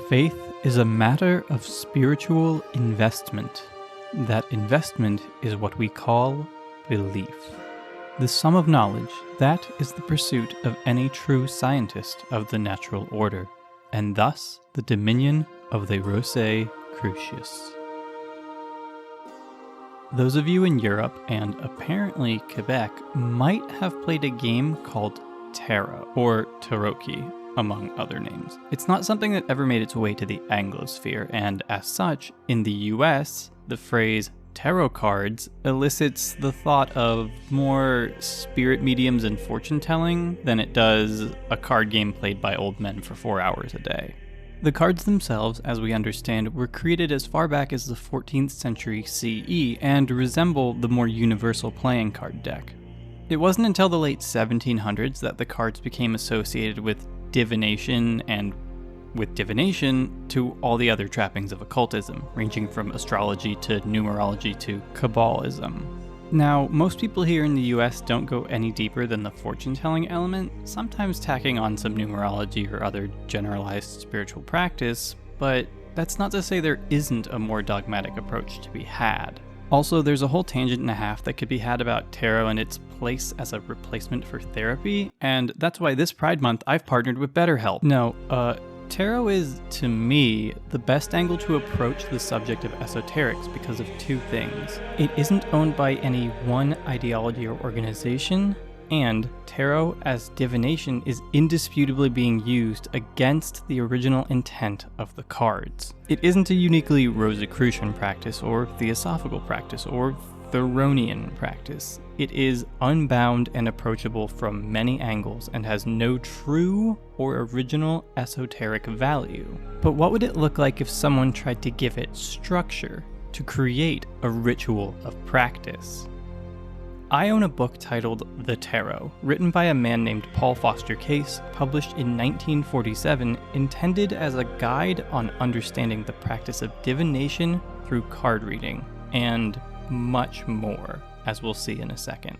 Faith is a matter of spiritual investment. That investment is what we call belief. The sum of knowledge, that is the pursuit of any true scientist of the natural order, and thus the dominion of the Rosé Crucius. Those of you in Europe and apparently Quebec might have played a game called Tarot, or Taroki, among other names. It's not something that ever made its way to the Anglosphere, and as such, in the US, the phrase tarot cards elicits the thought of more spirit mediums and fortune telling than it does a card game played by old men for 4 hours a day. The cards themselves, as we understand, were created as far back as the 14th century CE and resemble the more universal playing card deck. It wasn't until the late 1700s that the cards became associated with divination, and with divination to all the other trappings of occultism, ranging from astrology to numerology to Kabbalism. Now, most people here in the US don't go any deeper than the fortune-telling element, sometimes tacking on some numerology or other generalized spiritual practice, but that's not to say there isn't a more dogmatic approach to be had. Also, there's a whole tangent and a half that could be had about tarot and its place as a replacement for therapy, and that's why this Pride Month I've partnered with BetterHelp. No, tarot is, to me, the best angle to approach the subject of esoterics because of two things. It isn't owned by any one ideology or organization, and tarot as divination is indisputably being used against the original intent of the cards. It isn't a uniquely Rosicrucian practice or theosophical practice or Theronian practice. It is unbound and approachable from many angles and has no true or original esoteric value. But what would it look like if someone tried to give it structure, to create a ritual of practice? I own a book titled The Tarot, written by a man named Paul Foster Case, published in 1947, intended as a guide on understanding the practice of divination through card reading, and much more, as we'll see in a second.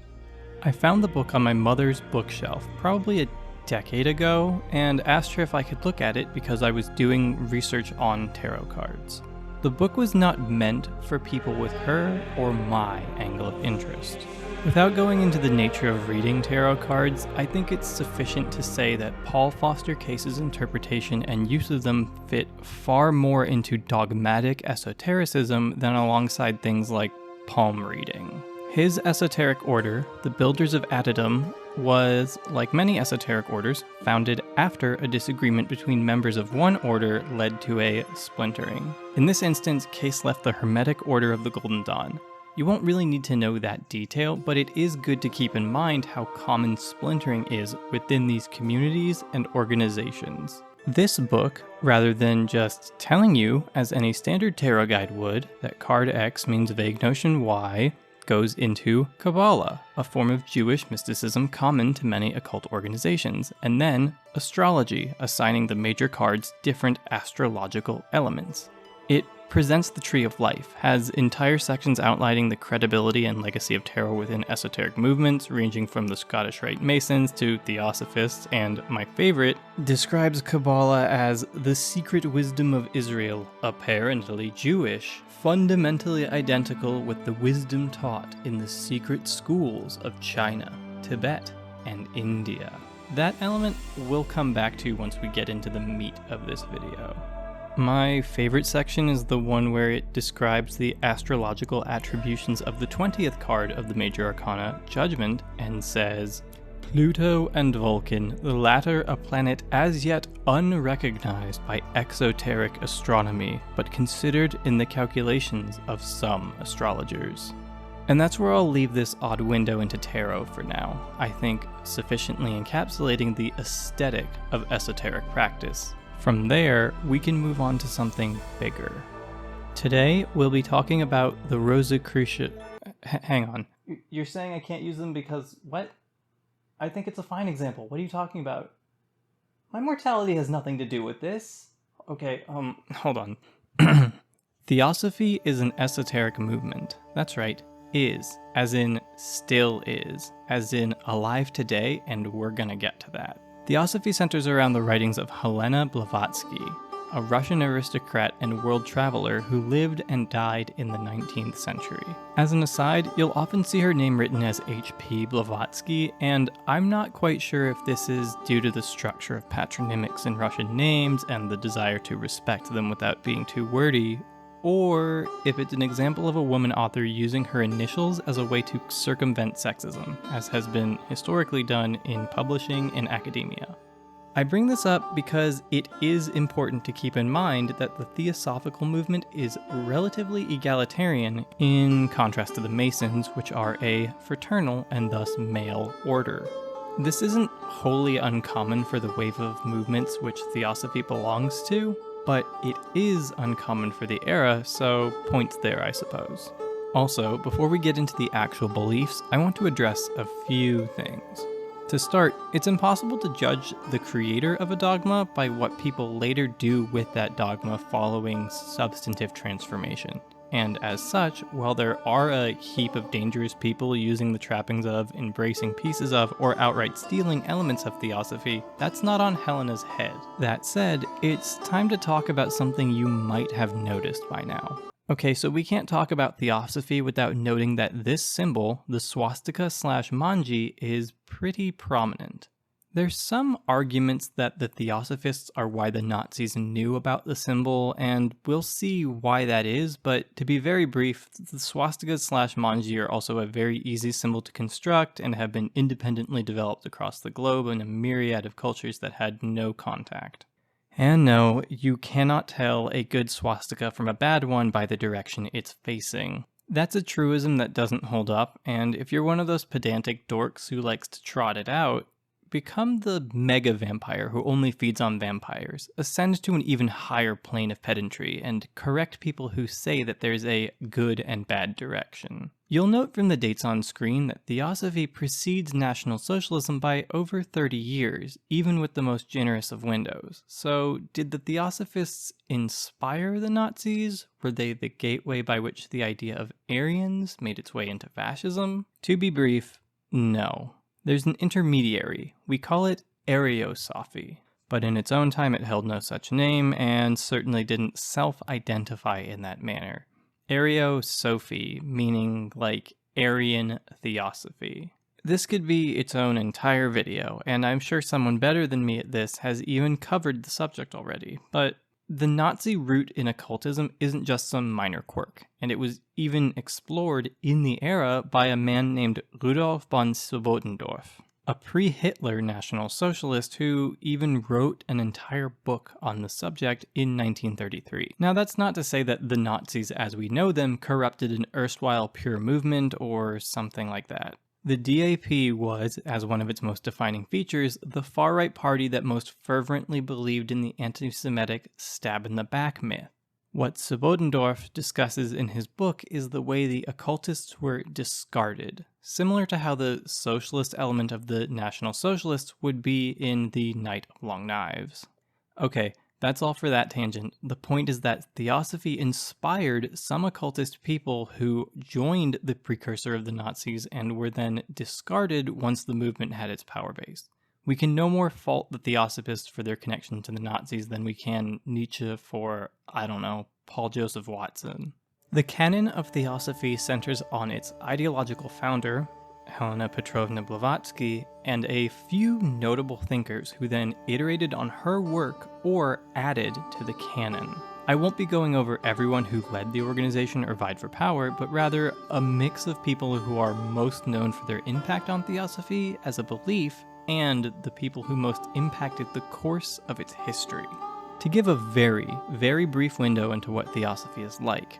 I found the book on my mother's bookshelf probably a decade ago, and asked her if I could look at it because I was doing research on tarot cards. The book was not meant for people with her or my angle of interest. Without going into the nature of reading tarot cards, I think it's sufficient to say that Paul Foster Case's interpretation and use of them fit far more into dogmatic esotericism than alongside things like palm reading. His esoteric order, the Builders of Addendum, was, like many esoteric orders, founded after a disagreement between members of one order led to a splintering. In this instance, Case left the Hermetic Order of the Golden Dawn. You won't really need to know that detail, but it is good to keep in mind how common splintering is within these communities and organizations. This book, rather than just telling you, as any standard tarot guide would, that card X means vague notion Y, goes into Kabbalah, a form of Jewish mysticism common to many occult organizations, and then astrology, assigning the major cards different astrological elements. It presents the Tree of Life, has entire sections outlining the credibility and legacy of tarot within esoteric movements, ranging from the Scottish Rite Masons to Theosophists, and my favorite, describes Kabbalah as the secret wisdom of Israel, apparently Jewish, fundamentally identical with the wisdom taught in the secret schools of China, Tibet, and India. That element we'll come back to once we get into the meat of this video. My favorite section is the one where it describes the astrological attributions of the 20th card of the Major Arcana, Judgment, and says, Pluto and Vulcan, the latter a planet as yet unrecognized by exoteric astronomy, but considered in the calculations of some astrologers. And that's where I'll leave this odd window into tarot for now, I think sufficiently encapsulating the aesthetic of esoteric practice. From there, we can move on to something bigger. Today, we'll be talking about the Rosicrucian... Hang on. You're saying I can't use them because... what? I think it's a fine example. What are you talking about? My mortality has nothing to do with this. Okay, hold on. Theosophy is an esoteric movement. That's right. Is, as in still is, as in alive today, and we're gonna get to that. Theosophy centers around the writings of Helena Blavatsky. a Russian aristocrat and world traveler who lived and died in the 19th century. As an aside, you'll often see her name written as H.P. Blavatsky, and I'm not quite sure if this is due to the structure of patronymics in Russian names and the desire to respect them without being too wordy, or if it's an example of a woman author using her initials as a way to circumvent sexism, as has been historically done in publishing and academia. I bring this up because it is important to keep in mind that the Theosophical movement is relatively egalitarian in contrast to the Masons, which are a fraternal and thus male order. This isn't wholly uncommon for the wave of movements which Theosophy belongs to, but it is uncommon for the era, so points there, I suppose. Also, before we get into the actual beliefs, I want to address a few things. To start, it's impossible to judge the creator of a dogma by what people later do with that dogma following substantive transformation. And as such, while there are a heap of dangerous people using the trappings of, embracing pieces of, or outright stealing elements of Theosophy, that's not on Helena's head. That said, it's time to talk about something you might have noticed by now. Okay, so we can't talk about Theosophy without noting that this symbol, the swastika/manji, is pretty prominent. There's some arguments that the Theosophists are why the Nazis knew about the symbol, and we'll see why that is, but to be very brief, the swastikas/manji are also a very easy symbol to construct and have been independently developed across the globe in a myriad of cultures that had no contact. And no, you cannot tell a good swastika from a bad one by the direction it's facing. That's a truism that doesn't hold up, and if you're one of those pedantic dorks who likes to trot it out, become the mega vampire who only feeds on vampires, ascend to an even higher plane of pedantry, and correct people who say that there's a good and bad direction. You'll note from the dates on screen that Theosophy precedes National Socialism by over 30 years, even with the most generous of windows. So, did the Theosophists inspire the Nazis? Were they the gateway by which the idea of Aryans made its way into fascism? To be brief, no. There's an intermediary. We call it Theosophy, but in its own time it held no such name and certainly didn't self-identify in that manner. Theosophy, meaning like Aryan Theosophy. This could be its own entire video, and I'm sure someone better than me at this has even covered the subject already, but the Nazi root in occultism isn't just some minor quirk, and it was even explored in the era by a man named Rudolf von Swobodendorf, a pre-Hitler National Socialist who even wrote an entire book on the subject in 1933. Now that's not to say that the Nazis as we know them corrupted an erstwhile pure movement or something like that. The DAP was, as one of its most defining features, the far-right party that most fervently believed in the anti-Semitic stab-in-the-back myth. What Swobodendorf discusses in his book is the way the occultists were discarded, similar to how the socialist element of the National Socialists would be in the Knight of Long Knives. Okay, that's all for that tangent. The point is that Theosophy inspired some occultist people who joined the precursor of the Nazis and were then discarded once the movement had its power base. We can no more fault the Theosophists for their connection to the Nazis than we can Nietzsche for, I don't know, Paul Joseph Watson. The canon of Theosophy centers on its ideological founder, Helena Petrovna Blavatsky, and a few notable thinkers who then iterated on her work or added to the canon. I won't be going over everyone who led the organization or vied for power, but rather a mix of people who are most known for their impact on Theosophy as a belief and the people who most impacted the course of its history. To give a very, very brief window into what Theosophy is like,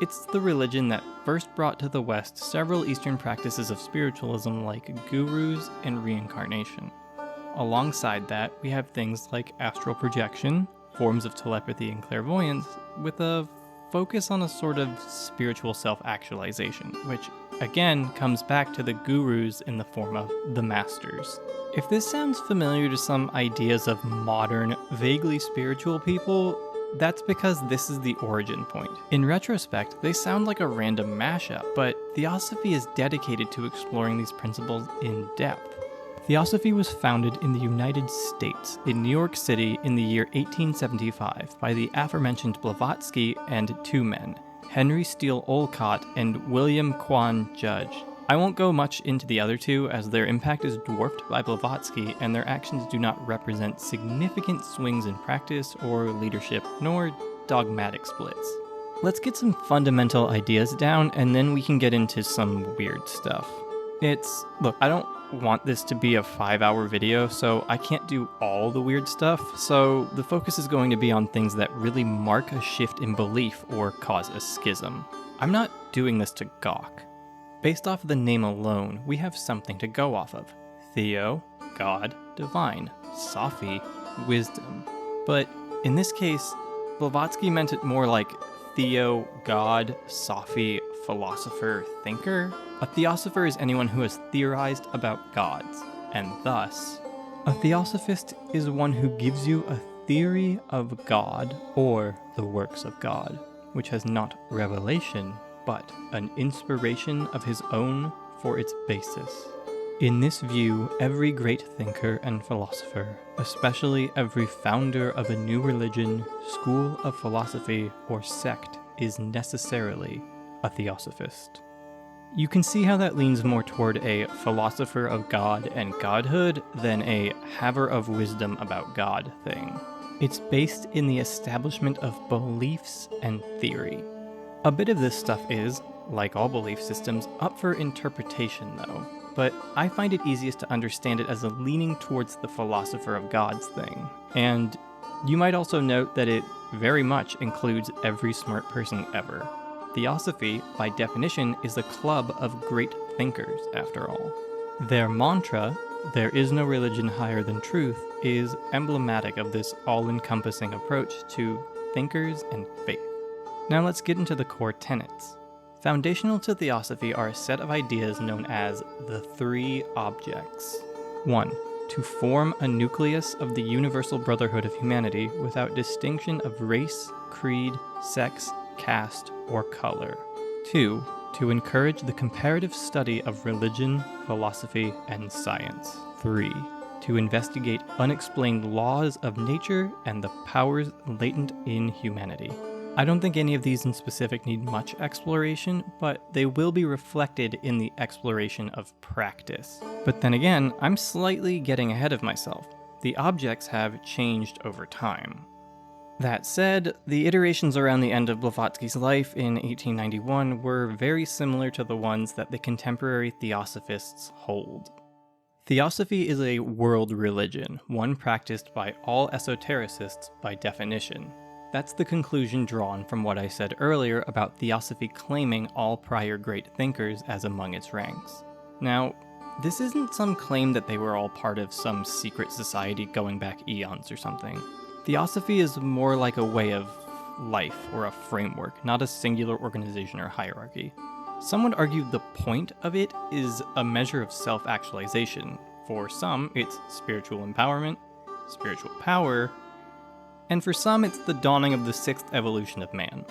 it's the religion that first brought to the West several Eastern practices of spiritualism like gurus and reincarnation. Alongside that, we have things like astral projection, forms of telepathy and clairvoyance, with a focus on a sort of spiritual self-actualization, which again comes back to the gurus in the form of the masters. If this sounds familiar to some ideas of modern, vaguely spiritual people, that's because this is the origin point. In retrospect, they sound like a random mashup, but Theosophy is dedicated to exploring these principles in depth. Theosophy was founded in the United States, in New York City, in the year 1875 by the aforementioned Blavatsky and two men, Henry Steele Olcott and William Quan Judge. I won't go much into the other two, as their impact is dwarfed by Blavatsky and their actions do not represent significant swings in practice or leadership, nor dogmatic splits. Let's get some fundamental ideas down, and then we can get into some weird stuff. Look, I don't want this to be a 5-hour video, so I can't do all the weird stuff, so the focus is going to be on things that really mark a shift in belief or cause a schism. I'm not doing this to gawk. Based off of the name alone, we have something to go off of. Theo, God, divine. Sophy, wisdom. But in this case, Blavatsky meant it more like Theo, God, Sophy, philosopher, thinker. A theosopher is anyone who has theorized about gods, and thus, a theosophist is one who gives you a theory of God or the works of God, which has not revelation, but an inspiration of his own for its basis. In this view, every great thinker and philosopher, especially every founder of a new religion, school of philosophy, or sect, is necessarily a theosophist. You can see how that leans more toward a philosopher of God and godhood than a haver of wisdom about God thing. It's based in the establishment of beliefs and theory. A bit of this stuff is, like all belief systems, up for interpretation though, but I find it easiest to understand it as a leaning towards the philosopher of God's thing. And you might also note that it very much includes every smart person ever. Theosophy, by definition, is a club of great thinkers, after all. Their mantra, "There is no religion higher than truth," is emblematic of this all-encompassing approach to thinkers and faith. Now let's get into the core tenets. Foundational to Theosophy are a set of ideas known as the three objects. 1. To form a nucleus of the universal brotherhood of humanity without distinction of race, creed, sex, caste, or color. 2. To encourage the comparative study of religion, philosophy, and science. 3. To investigate unexplained laws of nature and the powers latent in humanity. I don't think any of these in specific need much exploration, but they will be reflected in the exploration of practice. But then again, I'm slightly getting ahead of myself. The objects have changed over time. That said, the iterations around the end of Blavatsky's life in 1891 were very similar to the ones that the contemporary theosophists hold. Theosophy is a world religion, one practiced by all esotericists by definition. That's the conclusion drawn from what I said earlier about Theosophy claiming all prior great thinkers as among its ranks. Now, this isn't some claim that they were all part of some secret society going back eons or something. Theosophy is more like a way of life or a framework, not a singular organization or hierarchy. Some would argue the point of it is a measure of self-actualization. For some, it's spiritual empowerment, spiritual power, and for some, it's the dawning of the sixth evolution of man.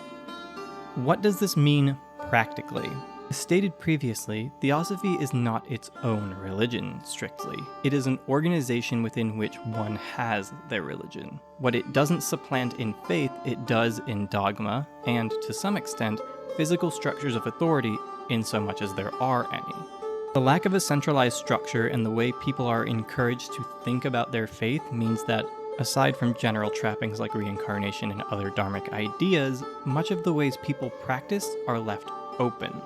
What does this mean practically? As stated previously, Theosophy is not its own religion, strictly. It is an organization within which one has their religion. What it doesn't supplant in faith, it does in dogma, and, to some extent, physical structures of authority, in so much as there are any. The lack of a centralized structure and the way people are encouraged to think about their faith means that, aside from general trappings like reincarnation and other dharmic ideas, much of the ways people practice are left open.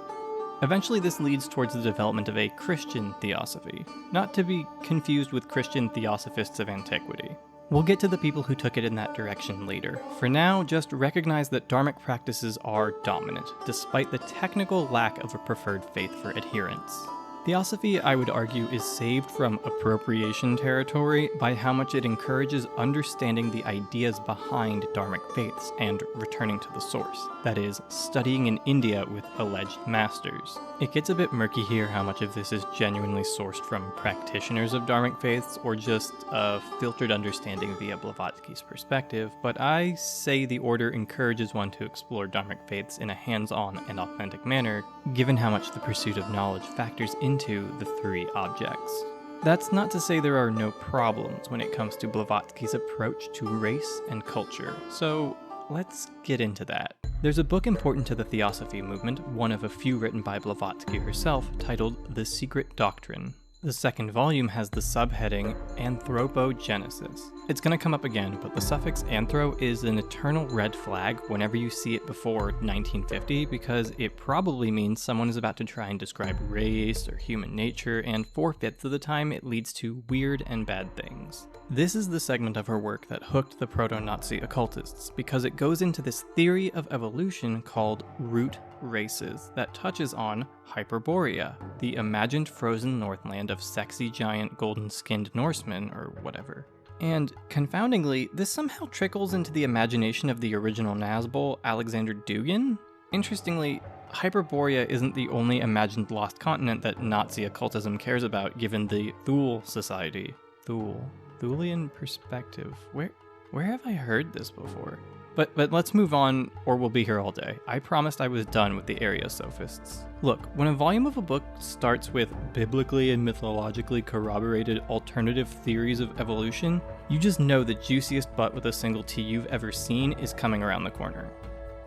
Eventually this leads towards the development of a Christian theosophy, not to be confused with Christian theosophists of antiquity. We'll get to the people who took it in that direction later. For now, just recognize that dharmic practices are dominant, despite the technical lack of a preferred faith for adherents. Theosophy, I would argue, is saved from appropriation territory by how much it encourages understanding the ideas behind dharmic faiths and returning to the source, that is, studying in India with alleged masters. It gets a bit murky here how much of this is genuinely sourced from practitioners of dharmic faiths or just a filtered understanding via Blavatsky's perspective, but I say the order encourages one to explore dharmic faiths in a hands-on and authentic manner, given how much the pursuit of knowledge factors into the three objects. That's not to say there are no problems when it comes to Blavatsky's approach to race and culture, so let's get into that. There's a book important to the Theosophy movement, one of a few written by Blavatsky herself, titled The Secret Doctrine. The second volume has the subheading Anthropogenesis. It's going to come up again, but the suffix anthro is an eternal red flag whenever you see it before 1950 because it probably means someone is about to try and describe race or human nature, and 4/5 of the time it leads to weird and bad things. This is the segment of her work that hooked the proto-Nazi occultists because it goes into this theory of evolution called root races that touches on Hyperborea, the imagined frozen northland of sexy giant golden-skinned Norsemen or whatever. And confoundingly, this somehow trickles into the imagination of the original Nazbol, Alexander Dugin. Interestingly, Hyperborea isn't the only imagined lost continent that Nazi occultism cares about given the Thule Society. Thulean perspective. Where have I heard this before? But let's move on, or we'll be here all day. I promised I was done with the area sophists. Look, when a volume of a book starts with biblically and mythologically corroborated alternative theories of evolution, you just know the juiciest butt with a single T you've ever seen is coming around the corner.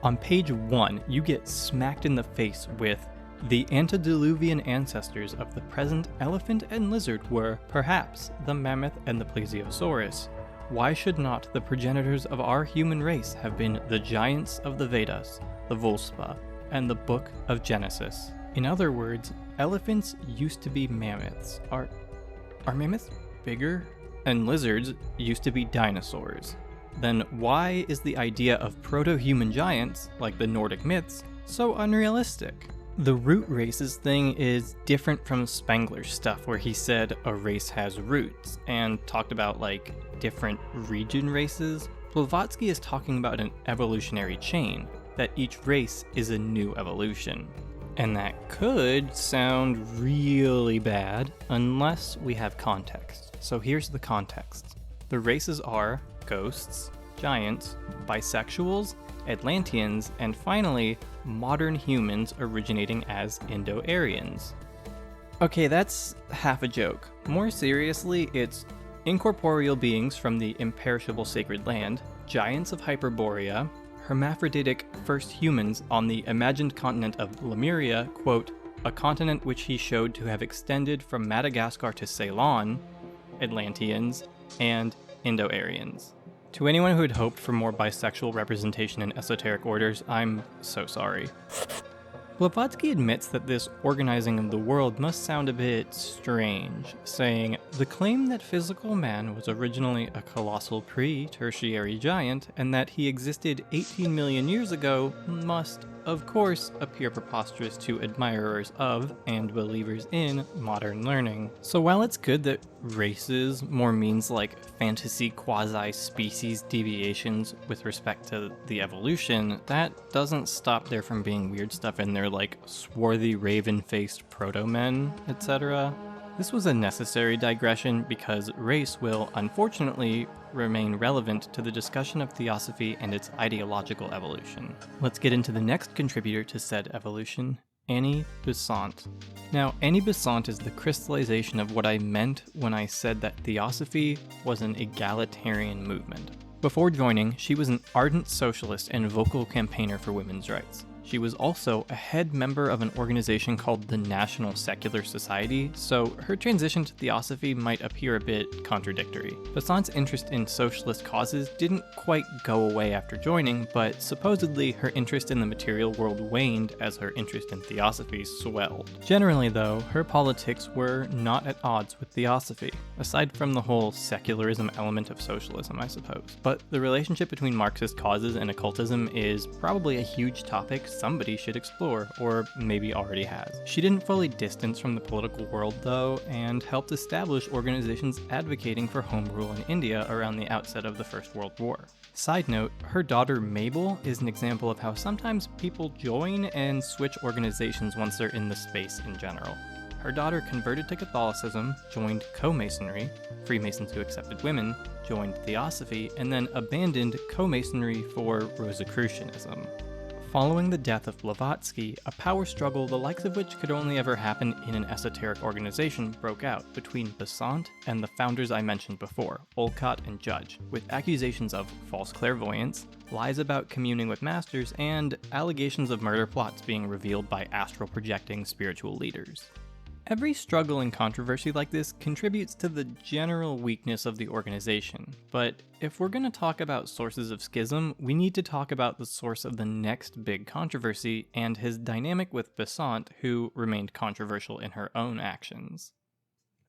On page 1, you get smacked in the face with the antediluvian ancestors of the present elephant and lizard were, perhaps, the mammoth and the plesiosaurus. Why should not the progenitors of our human race have been the giants of the Vedas, the Volspa, and the Book of Genesis? In other words, elephants used to be mammoths. Are mammoths bigger? And lizards used to be dinosaurs. Then why is the idea of proto-human giants, like the Nordic myths, so unrealistic? The root races thing is different from Spengler's stuff where he said a race has roots and talked about different region races. Blavatsky is talking about an evolutionary chain, that each race is a new evolution. And that could sound really bad unless we have context. So here's the context. The races are ghosts, giants, bisexuals, Atlanteans, and finally, modern humans originating as Indo-Aryans. Okay, that's half a joke. More seriously, it's incorporeal beings from the imperishable sacred land, giants of Hyperborea, hermaphroditic first humans on the imagined continent of Lemuria, quote, a continent which he showed to have extended from Madagascar to Ceylon, Atlanteans, and Indo-Aryans. To anyone who had hoped for more bisexual representation in esoteric orders, I'm so sorry. Blavatsky admits that this organizing of the world must sound a bit strange, saying, the claim that physical man was originally a colossal pre-tertiary giant and that he existed 18 million years ago must, of course, appear preposterous to admirers of and believers in modern learning. So while it's good that races more means fantasy quasi-species deviations with respect to the evolution, that doesn't stop there from being weird stuff in there swarthy raven-faced proto-men, etc. This was a necessary digression because race will, unfortunately, remain relevant to the discussion of Theosophy and its ideological evolution. Let's get into the next contributor to said evolution, Annie Besant. Now, Annie Besant is the crystallization of what I meant when I said that Theosophy was an egalitarian movement. Before joining, she was an ardent socialist and vocal campaigner for women's rights. She was also a head member of an organization called the National Secular Society, so her transition to Theosophy might appear a bit contradictory. Besant's interest in socialist causes didn't quite go away after joining, but supposedly her interest in the material world waned as her interest in Theosophy swelled. Generally though, her politics were not at odds with Theosophy, aside from the whole secularism element of socialism, I suppose. But the relationship between Marxist causes and occultism is probably a huge topic somebody should explore, or maybe already has. She didn't fully distance from the political world though, and helped establish organizations advocating for home rule in India around the outset of the First World War. Side note, her daughter Mabel is an example of how sometimes people join and switch organizations once they're in the space in general. Her daughter converted to Catholicism, joined co-masonry, Freemasons who accepted women, joined Theosophy, and then abandoned co-masonry for Rosicrucianism. Following the death of Blavatsky, a power struggle the likes of which could only ever happen in an esoteric organization broke out between Besant and the founders I mentioned before, Olcott and Judge, with accusations of false clairvoyance, lies about communing with masters, and allegations of murder plots being revealed by astral projecting spiritual leaders. Every struggle and controversy like this contributes to the general weakness of the organization, but if we're going to talk about sources of schism, we need to talk about the source of the next big controversy and his dynamic with Besant, who remained controversial in her own actions.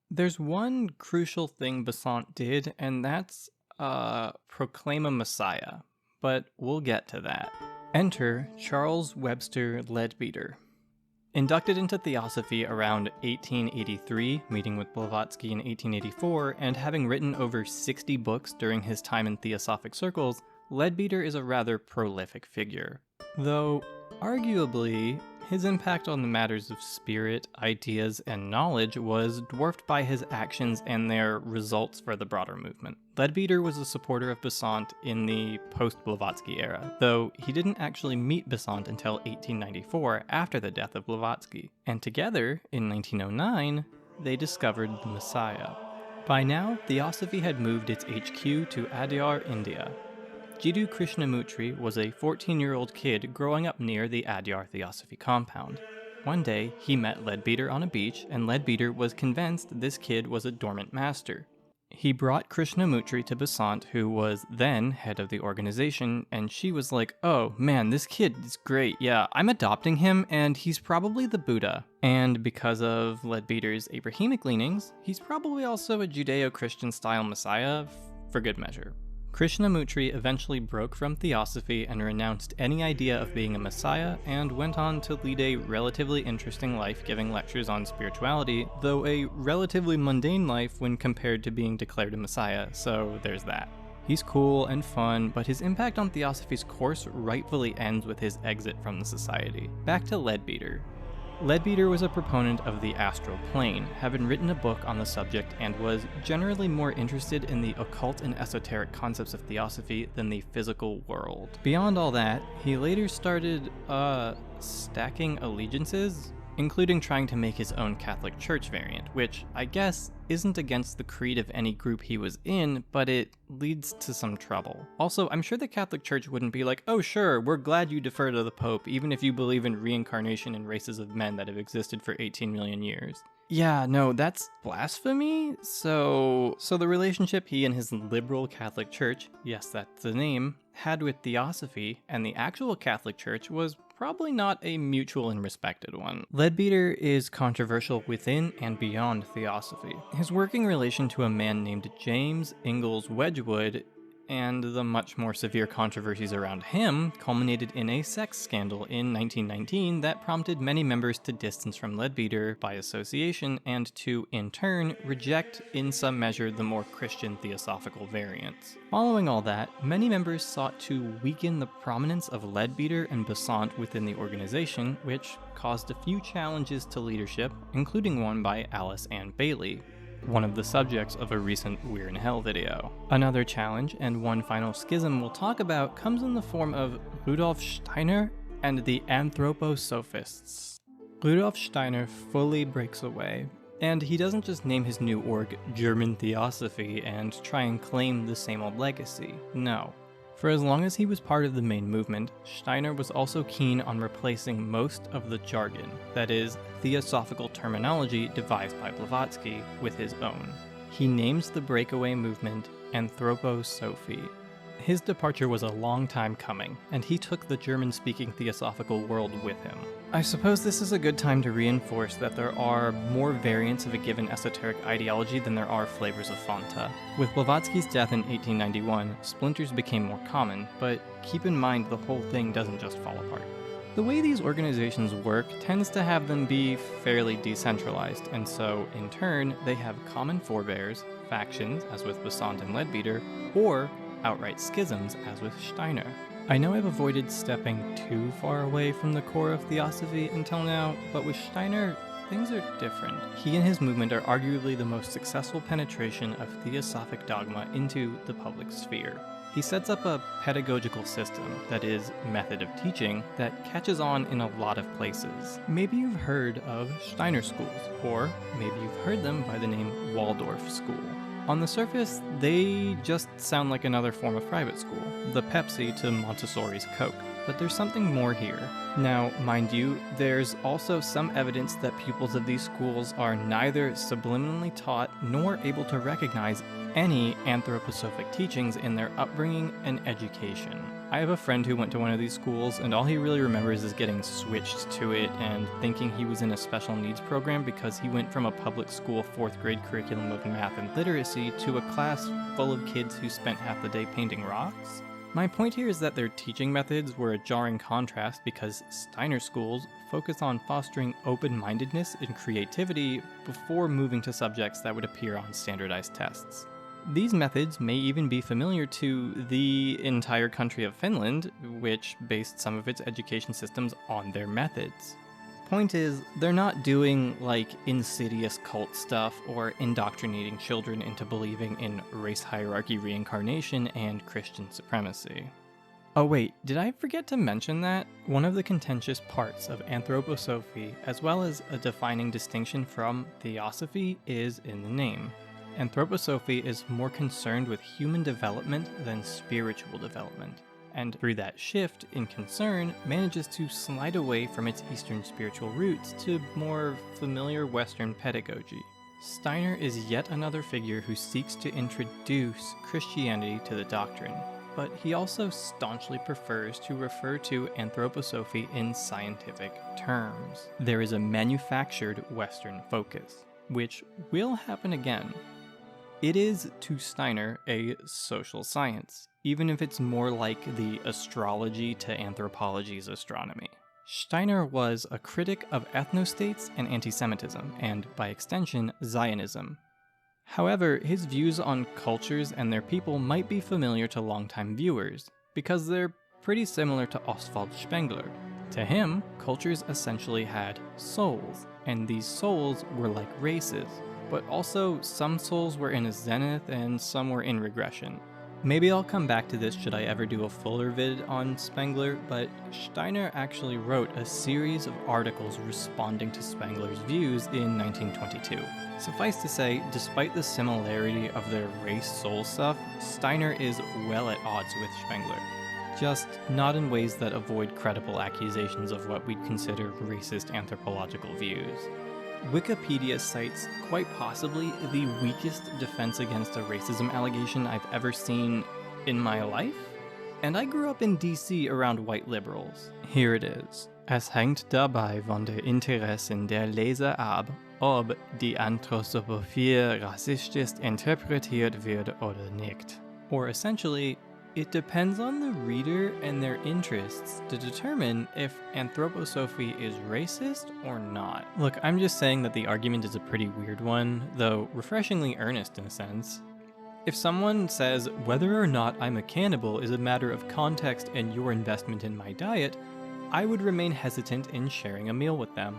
There's one crucial thing Besant did, and that's proclaim a messiah, but we'll get to that. Enter Charles Webster Leadbeater. Inducted into Theosophy around 1883, meeting with Blavatsky in 1884, and having written over 60 books during his time in Theosophic circles, Leadbeater is a rather prolific figure. Though, arguably, his impact on the matters of spirit, ideas, and knowledge was dwarfed by his actions and their results for the broader movement. Leadbeater was a supporter of Besant in the post-Blavatsky era, though he didn't actually meet Besant until 1894 after the death of Blavatsky, and together, in 1909, they discovered the Messiah. By now, Theosophy had moved its HQ to Adyar, India. Jiddu Krishnamurti was a 14-year-old kid growing up near the Adyar Theosophy compound. One day, he met Leadbeater on a beach, and Leadbeater was convinced this kid was a dormant master. He brought Krishnamurti to Besant, who was then head of the organization, and she was like, "Oh man, this kid is great, yeah, I'm adopting him, and he's probably the Buddha." And because of Leadbeater's Abrahamic leanings, he's probably also a Judeo-Christian style messiah, for good measure. Krishnamurti eventually broke from Theosophy and renounced any idea of being a messiah and went on to lead a relatively interesting life giving lectures on spirituality, though a relatively mundane life when compared to being declared a messiah, so there's that. He's cool and fun, but his impact on Theosophy's course rightfully ends with his exit from the society. Back to Leadbeater. Leadbeater was a proponent of the astral plane, having written a book on the subject, and was generally more interested in the occult and esoteric concepts of Theosophy than the physical world. Beyond all that, he later started, stacking allegiances, including trying to make his own Catholic Church variant, which, I guess, isn't against the creed of any group he was in, but it leads to some trouble. Also, I'm sure the Catholic Church wouldn't be like, "Oh sure, we're glad you defer to the Pope, even if you believe in reincarnation and races of men that have existed for 18 million years. Yeah, no, that's blasphemy? So the relationship he and his liberal Catholic Church, yes, that's the name, had with Theosophy and the actual Catholic Church was probably not a mutual and respected one. Leadbeater is controversial within and beyond Theosophy. His working relation to a man named James Ingalls Wedgwood and the much more severe controversies around him culminated in a sex scandal in 1919 that prompted many members to distance from Leadbeater by association and to, in turn, reject in some measure the more Christian theosophical variants. Following all that, many members sought to weaken the prominence of Leadbeater and Besant within the organization, which caused a few challenges to leadership, including one by Alice Ann Bailey, one of the subjects of a recent We're in Hell video. Another challenge, and one final schism we'll talk about, comes in the form of Rudolf Steiner and the Anthroposophists. Rudolf Steiner fully breaks away, and he doesn't just name his new org German Theosophy and try and claim the same old legacy. No. For as long as he was part of the main movement, Steiner was also keen on replacing most of the jargon, that is, theosophical terminology devised by Blavatsky, with his own. He names the breakaway movement Anthroposophy. His departure was a long time coming, and he took the German-speaking theosophical world with him. I suppose this is a good time to reinforce that there are more variants of a given esoteric ideology than there are flavors of Fanta. With Blavatsky's death in 1891, splinters became more common, but keep in mind the whole thing doesn't just fall apart. The way these organizations work tends to have them be fairly decentralized, and so, in turn, they have common forebears, factions, as with Besant and Leadbeater, or outright schisms, as with Steiner. I know I've avoided stepping too far away from the core of Theosophy until now, but with Steiner, things are different. He and his movement are arguably the most successful penetration of Theosophic dogma into the public sphere. He sets up a pedagogical system, that is, method of teaching, that catches on in a lot of places. Maybe you've heard of Steiner schools, or maybe you've heard them by the name Waldorf school. On the surface, they just sound like another form of private school, the Pepsi to Montessori's Coke. But there's something more here. Now, mind you, there's also some evidence that pupils of these schools are neither subliminally taught nor able to recognize any anthroposophic teachings in their upbringing and education. I have a friend who went to one of these schools, and all he really remembers is getting switched to it and thinking he was in a special needs program because he went from a public school 4th grade curriculum of math and literacy to a class full of kids who spent half the day painting rocks. My point here is that their teaching methods were a jarring contrast because Steiner schools focus on fostering open-mindedness and creativity before moving to subjects that would appear on standardized tests. These methods may even be familiar to the entire country of Finland, which based some of its education systems on their methods. Point is, they're not doing, like, insidious cult stuff or indoctrinating children into believing in race hierarchy reincarnation and Christian supremacy. Oh wait, did I forget to mention that? One of the contentious parts of anthroposophy, as well as a defining distinction from Theosophy, is in the name. Anthroposophy is more concerned with human development than spiritual development, and through that shift in concern, manages to slide away from its Eastern spiritual roots to more familiar Western pedagogy. Steiner is yet another figure who seeks to introduce Christianity to the doctrine, but he also staunchly prefers to refer to anthroposophy in scientific terms. There is a manufactured Western focus, which will happen again. It is, to Steiner, a social science, even if it's more like the astrology to anthropology's astronomy. Steiner was a critic of ethnostates and anti-Semitism, and, by extension, Zionism. However, his views on cultures and their people might be familiar to longtime viewers, because they're pretty similar to Oswald Spengler. To him, cultures essentially had souls, and these souls were like races, but also some souls were in a zenith and some were in regression. Maybe I'll come back to this should I ever do a fuller vid on Spengler, but Steiner actually wrote a series of articles responding to Spengler's views in 1922. Suffice to say, despite the similarity of their race-soul stuff, Steiner is well at odds with Spengler. Just not in ways that avoid credible accusations of what we'd consider racist anthropological views. Wikipedia cites quite possibly the weakest defense against a racism allegation I've ever seen in my life. And I grew up in DC around white liberals. Here it is. Es hängt dabei von der Interessen der Leser ab, ob die Anthroposophie rassistisch interpretiert wird oder nicht. Or essentially, it depends on the reader and their interests to determine if anthroposophy is racist or not. Look, I'm just saying that the argument is a pretty weird one, though refreshingly earnest in a sense. If someone says whether or not I'm a cannibal is a matter of context and your investment in my diet, I would remain hesitant in sharing a meal with them.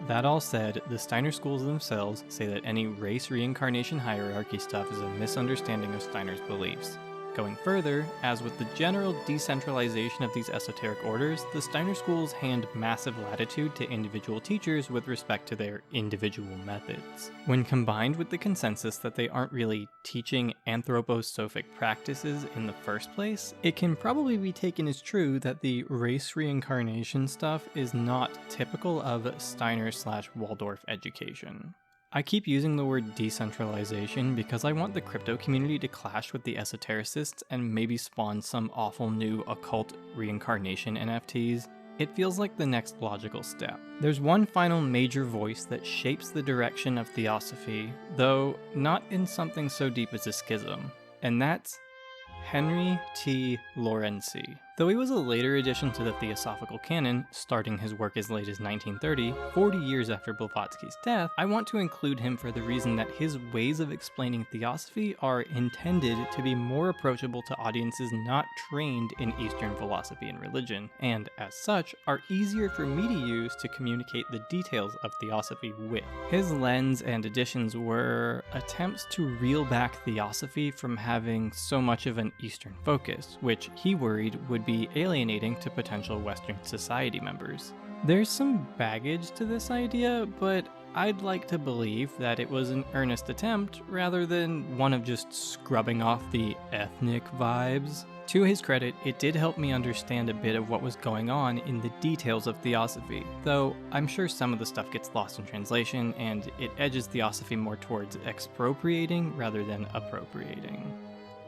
That all said, the Steiner schools themselves say that any race reincarnation hierarchy stuff is a misunderstanding of Steiner's beliefs. Going further, as with the general decentralization of these esoteric orders, the Steiner schools hand massive latitude to individual teachers with respect to their individual methods. When combined with the consensus that they aren't really teaching anthroposophic practices in the first place, it can probably be taken as true that the race reincarnation stuff is not typical of Steiner/Waldorf education. I keep using the word decentralization because I want the crypto community to clash with the esotericists and maybe spawn some awful new occult reincarnation NFTs. It feels like the next logical step. There's one final major voice that shapes the direction of Theosophy, though not in something so deep as a schism, and that's Henry T. Laurency. Though he was a later addition to the Theosophical canon, starting his work as late as 1930, 40 years after Blavatsky's death, I want to include him for the reason that his ways of explaining Theosophy are intended to be more approachable to audiences not trained in Eastern philosophy and religion, and, as such, are easier for me to use to communicate the details of Theosophy with. His lens and additions were attempts to reel back Theosophy from having so much of an Eastern focus, which he worried would be alienating to potential Western society members. There's some baggage to this idea, but I'd like to believe that it was an earnest attempt rather than one of just scrubbing off the ethnic vibes. To his credit, it did help me understand a bit of what was going on in the details of Theosophy, though I'm sure some of the stuff gets lost in translation and it edges Theosophy more towards expropriating rather than appropriating.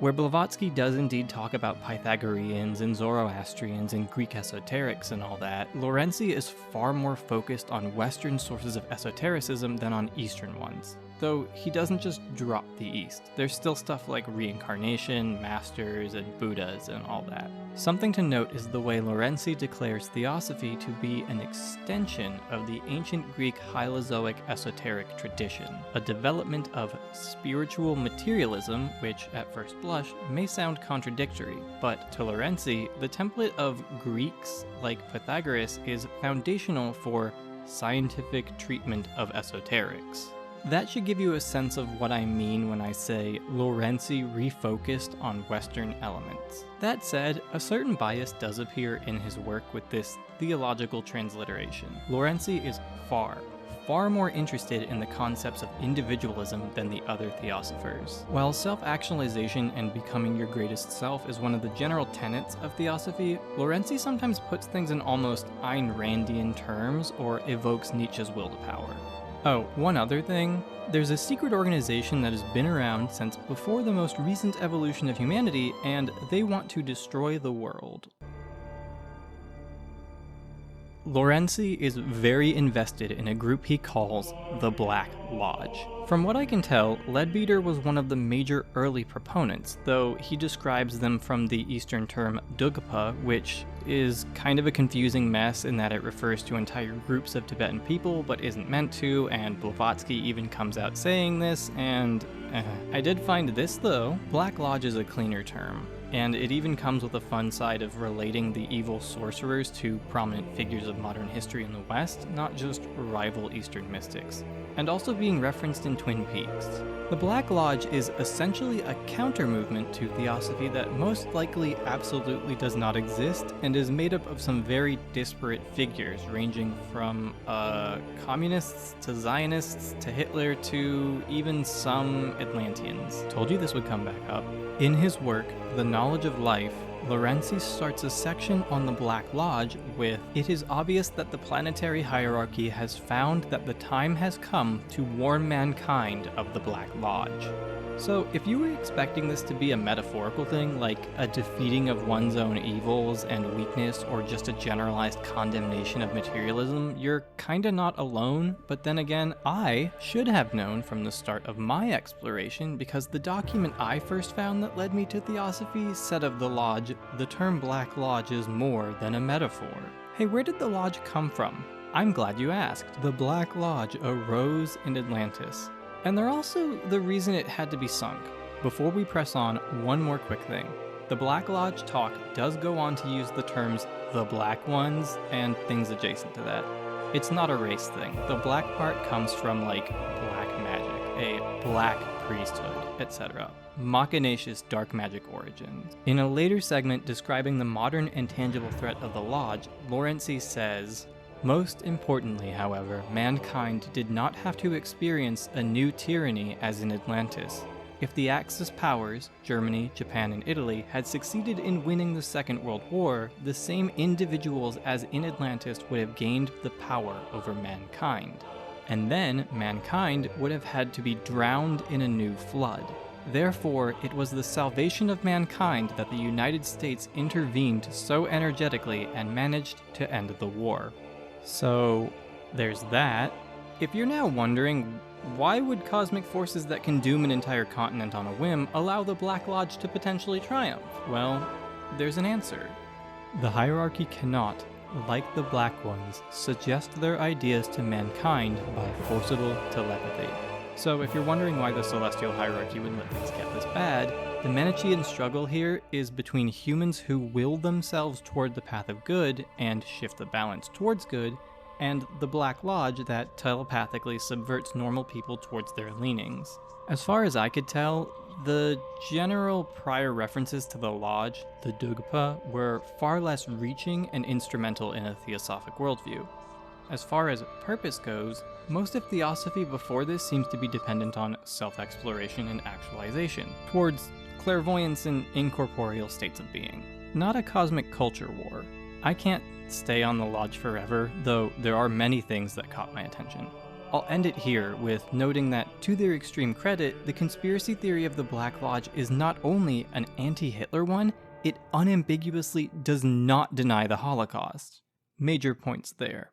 Where Blavatsky does indeed talk about Pythagoreans and Zoroastrians and Greek esoterics and all that, Laurency is far more focused on Western sources of esotericism than on Eastern ones. Though he doesn't just drop the East. There's still stuff like reincarnation, masters, and Buddhas and all that. Something to note is the way Laurency declares Theosophy to be an extension of the ancient Greek Hylozoic esoteric tradition, a development of spiritual materialism, which at first blush may sound contradictory, but to Laurency, the template of Greeks like Pythagoras is foundational for scientific treatment of esoterics. That should give you a sense of what I mean when I say Laurency refocused on Western elements. That said, a certain bias does appear in his work with this theological transliteration. Laurency is far more interested in the concepts of individualism than the other theosophers. While self-actualization and becoming your greatest self is one of the general tenets of Theosophy, Laurency sometimes puts things in almost Ayn Randian terms or evokes Nietzsche's will to power. Oh, one other thing. There's a secret organization that has been around since before the most recent evolution of humanity, and they want to destroy the world. Laurency is very invested in a group he calls the Black Lodge. From what I can tell, Leadbeater was one of the major early proponents, though he describes them from the Eastern term Dugpa, which is kind of a confusing mess in that it refers to entire groups of Tibetan people but isn't meant to, and Blavatsky even comes out saying this, and I did find this though. Black Lodge is a cleaner term, and it even comes with a fun side of relating the evil sorcerers to prominent figures of modern history in the West, not just rival Eastern mystics, and also being referenced in Twin Peaks. The Black Lodge is essentially a counter-movement to Theosophy that most likely absolutely does not exist, and is made up of some very disparate figures, ranging from communists to Zionists to Hitler to even some Atlanteans. Told you this would come back up. In his work, The Knowledge of Life, Laurency starts a section on the Black Lodge with, "It is obvious that the planetary hierarchy has found that the time has come to warn mankind of the Black Lodge." So, if you were expecting this to be a metaphorical thing, like a defeating of one's own evils and weakness, or just a generalized condemnation of materialism, you're kinda not alone. But then again, I should have known from the start of my exploration, because the document I first found that led me to Theosophy said of the lodge, "The term Black Lodge is more than a metaphor." Hey, where did the lodge come from? I'm glad you asked. The Black Lodge arose in Atlantis. And they're also the reason it had to be sunk. Before we press on, one more quick thing. The Black Lodge talk does go on to use the terms the Black Ones and things adjacent to that. It's not a race thing. The black part comes from like black magic, a black priesthood, etc. Machinacious dark magic origins. In a later segment describing the modern and tangible threat of the Lodge, Laurency says, "Most importantly, however, mankind did not have to experience a new tyranny as in Atlantis. If the Axis powers, Germany, Japan, and Italy, had succeeded in winning the Second World War, the same individuals as in Atlantis would have gained the power over mankind. And then mankind would have had to be drowned in a new flood. Therefore, it was the salvation of mankind that the United States intervened so energetically and managed to end the war." So, there's that. If you're now wondering, why would cosmic forces that can doom an entire continent on a whim allow the Black Lodge to potentially triumph? Well, there's an answer. The hierarchy cannot, like the Black Ones, suggest their ideas to mankind by forcible telepathy. So if you're wondering why the celestial hierarchy would let things get this bad, the Manichaean struggle here is between humans who will themselves toward the path of good and shift the balance towards good, and the Black Lodge that telepathically subverts normal people towards their leanings. As far as I could tell, the general prior references to the Lodge, the Dugpa, were far less reaching and instrumental in a theosophic worldview. As far as purpose goes, most of Theosophy before this seems to be dependent on self-exploration and actualization, towards clairvoyance and incorporeal states of being, not a cosmic culture war. I can't stay on the Lodge forever, though there are many things that caught my attention. I'll end it here with noting that, to their extreme credit, the conspiracy theory of the Black Lodge is not only an anti-Hitler one, it unambiguously does not deny the Holocaust. Major points there.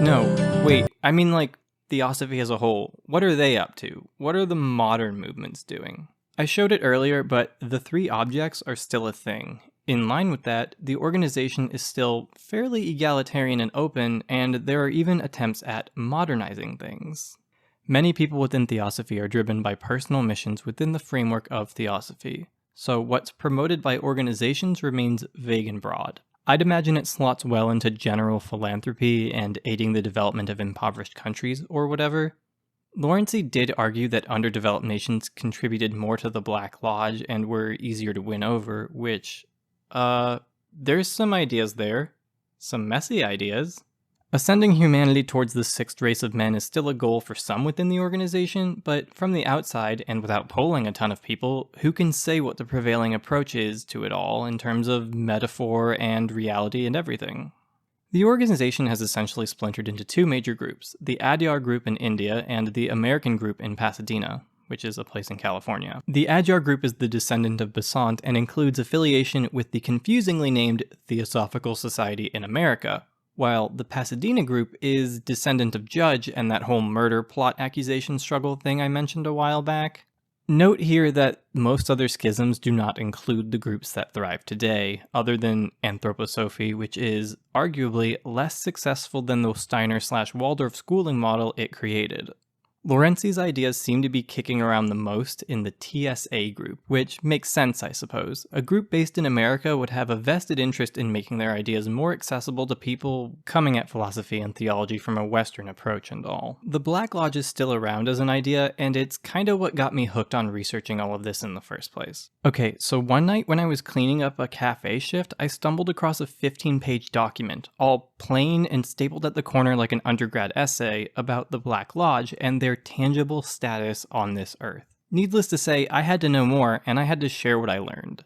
No, wait, I mean like Theosophy as a whole. What are they up to? What are the modern movements doing? I showed it earlier, but the three objects are still a thing. In line with that, the organization is still fairly egalitarian and open, and there are even attempts at modernizing things. Many people within Theosophy are driven by personal missions within the framework of Theosophy, so what's promoted by organizations remains vague and broad. I'd imagine it slots well into general philanthropy and aiding the development of impoverished countries or whatever. Laurency did argue that underdeveloped nations contributed more to the Black Lodge and were easier to win over, which, there's some ideas there. Some messy ideas. Ascending humanity towards the sixth race of men is still a goal for some within the organization, but from the outside, and without polling a ton of people, who can say what the prevailing approach is to it all in terms of metaphor and reality and everything? The organization has essentially splintered into two major groups, the Adyar group in India and the American group in Pasadena, which is a place in California. The Adyar group is the descendant of Besant and includes affiliation with the confusingly named Theosophical Society in America, while the Pasadena group is descendant of Judge and that whole murder plot accusation struggle thing I mentioned a while back. Note here that most other schisms do not include the groups that thrive today, other than Anthroposophy, which is arguably less successful than the Steiner/Waldorf schooling model it created. Laurency's ideas seem to be kicking around the most in the TSA group, which makes sense, I suppose. A group based in America would have a vested interest in making their ideas more accessible to people coming at philosophy and theology from a Western approach and all. The Black Lodge is still around as an idea, and it's kinda what got me hooked on researching all of this in the first place. Okay, so one night when I was cleaning up a cafe shift, I stumbled across a 15-page document, all plain and stapled at the corner like an undergrad essay, about the Black Lodge and their tangible status on this earth. Needless to say, I had to know more, and I had to share what I learned.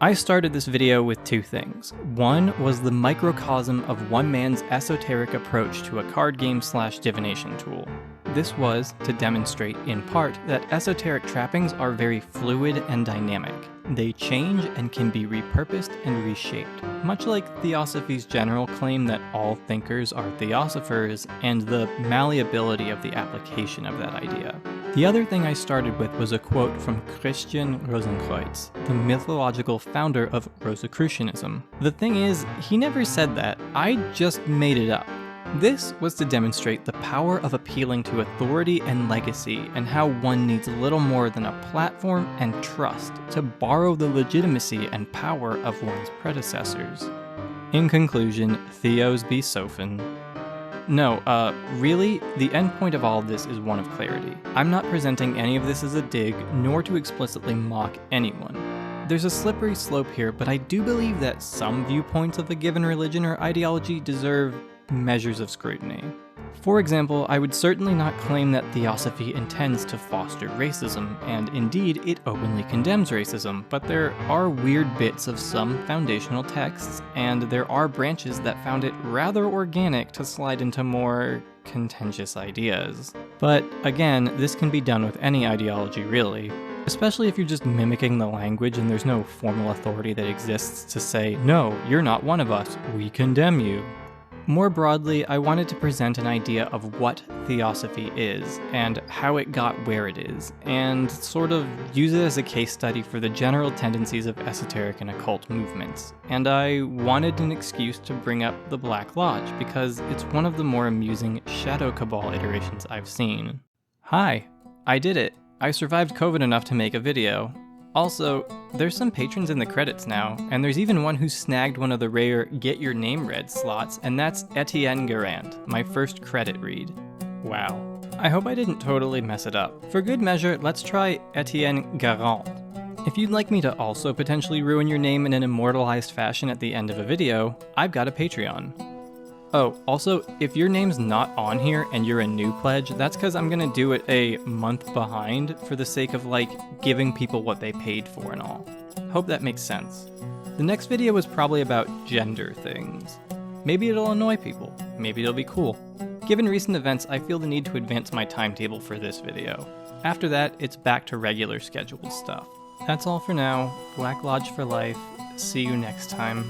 I started this video with two things. One was the microcosm of one man's esoteric approach to a card game/divination tool. This was to demonstrate, in part, that esoteric trappings are very fluid and dynamic. They change and can be repurposed and reshaped, much like Theosophy's general claim that all thinkers are theosophers, and the malleability of the application of that idea. The other thing I started with was a quote from Christian Rosenkreuz, the mythological founder of Rosicrucianism. The thing is, he never said that, I just made it up. This was to demonstrate the power of appealing to authority and legacy, and how one needs little more than a platform and trust to borrow the legitimacy and power of one's predecessors. In conclusion, Theos be sophin. No, really, the end point of all of this is one of clarity. I'm not presenting any of this as a dig, nor to explicitly mock anyone. There's a slippery slope here, but I do believe that some viewpoints of a given religion or ideology deserve measures of scrutiny. For example, I would certainly not claim that Theosophy intends to foster racism, and indeed, it openly condemns racism, but there are weird bits of some foundational texts, and there are branches that found it rather organic to slide into more contentious ideas. But again, this can be done with any ideology really, especially if you're just mimicking the language and there's no formal authority that exists to say, no, you're not one of us, we condemn you. More broadly, I wanted to present an idea of what Theosophy is, and how it got where it is, and sort of use it as a case study for the general tendencies of esoteric and occult movements. And I wanted an excuse to bring up the Black Lodge, because it's one of the more amusing Shadow Cabal iterations I've seen. Hi, I did it. I survived COVID enough to make a video. Also, there's some patrons in the credits now, and there's even one who snagged one of the rare Get Your Name Read slots, and that's Etienne Garand, my first credit read. Wow. I hope I didn't totally mess it up. For good measure, let's try Etienne Garand. If you'd like me to also potentially ruin your name in an immortalized fashion at the end of a video, I've got a Patreon. Oh, also, if your name's not on here and you're a new pledge, that's because I'm gonna do it a month behind for the sake of, giving people what they paid for and all. Hope that makes sense. The next video is probably about gender things. Maybe it'll annoy people. Maybe it'll be cool. Given recent events, I feel the need to advance my timetable for this video. After that, it's back to regular scheduled stuff. That's all for now. Black Lodge for life. See you next time.